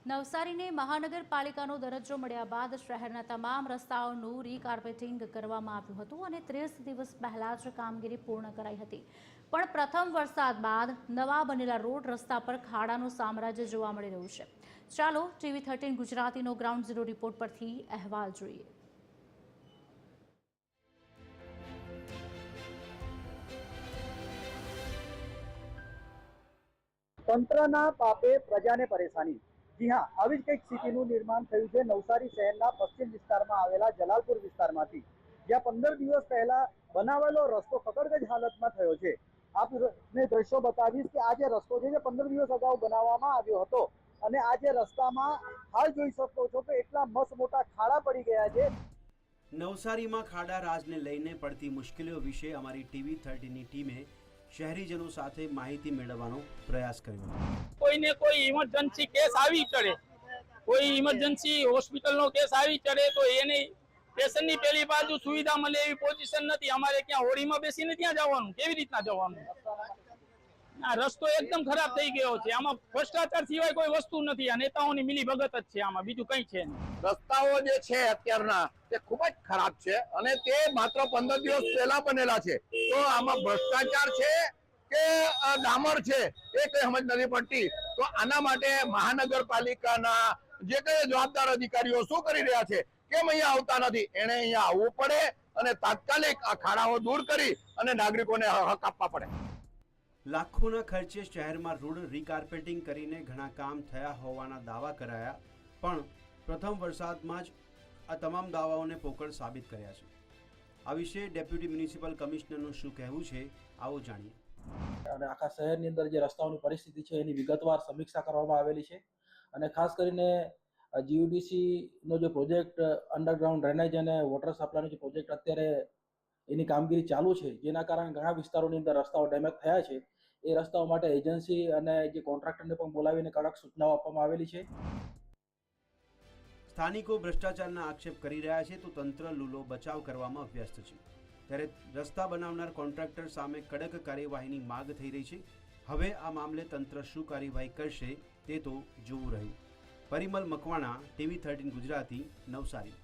નવસારીને મહાનગરપાલિકાનો દરજ્જો મળ્યા બાદ શહેરના તમામ રસ્તાઓનું રીકાર્પેટિંગ કરવામાં આવ્યું હતું અને 30 દિવસ પહેલા જ કામગીરી પૂર્ણ કરાઈ હતી। પણ પ્રથમ વરસાદ બાદ નવા બનેલા રોડ રસ્તા પર ખાડાનું સામ્રાજ્ય જોવા મળી રહ્યું છે। ચાલો TV13 ગુજરાતીનો ગ્રાઉન્ડ ઝીરો રિપોર્ટ પરથી અહેવાલ જોઈએ। તંત્રના પાપે પ્રજાને પરેશાની। जी हाँ, આવી જ કંઈક સ્થિતિનું નિર્માણ થયું છે નવસારી શહેરના પશ્ચિમ વિસ્તારમાં આવેલા જલાલપુર વિસ્તારમાંથી, જ્યાં 15 દિવસ પહેલા બનાવેલો રસ્તો કકડગજ હાલતમાં થયો છે। આપને દ્રશ્યો બતાવીશ કે આ જે રસ્તો છે જે 15 દિવસ અગાઉ બનાવવામાં આવ્યો હતો અને આ જે રસ્તામાં હાલ જોઈ શકો છો કે એટલા મસ્ત મોટા ખાડા પડી ગયા છે। નવસારીમાં ખાડા રાજને લઈને પડતી મુશ્કેલીઓ વિશે અમારી TV13ની ટીમે શહેરીજનો સાથે માહિતી મેળવવાનો પ્રયાસ કર્યો। કોઈને કોઈ ઇમરજન્સી કેસ આવી ચડે, કોઈ ઇમરજન્સી હોસ્પિટલનો કેસ આવી ચડે તો એને સ્ટેશનની પેલી બાજુ સુવિધા મળે એવી પોઝિશન નથી। અમારે ક્યાં હોડીમાં બેસીને ત્યાં જવાનું, કેવી રીતના જવાનું? આ રસ્તો એકદમ ખરાબ થઈ ગયો છે। આમાં ભ્રષ્ટાચાર સિવાય કોઈ વસ્તુ નથી। આ નેતાઓની મિલીભગત જ છે, આમાં બીજું કંઈ છે નહીં। રસ્તાઓ જે છે અત્યારના તે ખૂબ જ ખરાબ છે અને તે માત્ર 15 દિવસ પહેલા બનેલા છે। તો આમાં ભ્રષ્ટાચાર છે કે ડામર છે એ કઈ સમજ નથી પડતી। તો આના માટે મહાનગરપાલિકાના જે કઈ જવાબદાર અધિકારીઓ શું કરી રહ્યા છે, કેમ અહીંયા આવતા નથી? એને અહીંયા આવવું પડે અને તાત્કાલિક આ ખાડાઓ દૂર કરી અને નાગરિકોને હક આપવા પડે। લાખોના ખર્ચે શહેરમાં રોડ રીકાર્પેટિંગ કરીને ઘણા કામ થયા હોવાના દાવા કરાયા, પણ પ્રથમ વરસાદમાં જ આ તમામ દાવાઓને પોકળ સાબિત કર્યા છે। આ વિશે ડેપ્યુટી મ્યુનિસિપલ કમિશનરનું શું કહેવું છે, આવો જાણીએ। અને આખા શહેરની અંદર જે રસ્તાઓની પરિસ્થિતિ છે એની વિગતવાર સમીક્ષા કરવામાં આવેલી છે અને ખાસ કરીને જીયુડીસી નો જે પ્રોજેક્ટ અંડરગ્રાઉન્ડ ડ્રેનેજ અને વોટર સપ્લાયનો જે પ્રોજેક્ટ અત્યારે એની કામગીરી ચાલુ છે, જેના કારણે ઘણા વિસ્તારોની અંદર રસ્તાઓ ડેમેજ થયા છે। એ રસ્તાઓ માટે એજન્સી અને જે કોન્ટ્રાક્ટરને પણ બોલાવીને કડક સૂચનાઓ આપવામાં આવેલી છે। સ્થાનિકો ભ્રષ્ટાચારના આક્ષેપ કરી રહ્યા છે તો તંત્ર લૂલો બચાવ કરવામાં વ્યસ્ત છે। ત્યારે રસ્તા બનાવનાર કોન્ટ્રાક્ટર સામે કડક કાર્યવાહીની માંગ થઈ રહી છે। હવે આ મામલે તંત્ર શું કાર્યવાહી કરશે તે તો જોવું રહ્યું। પરિમલ મકવાણા, TV13 ગુજરાતી, નવસારી।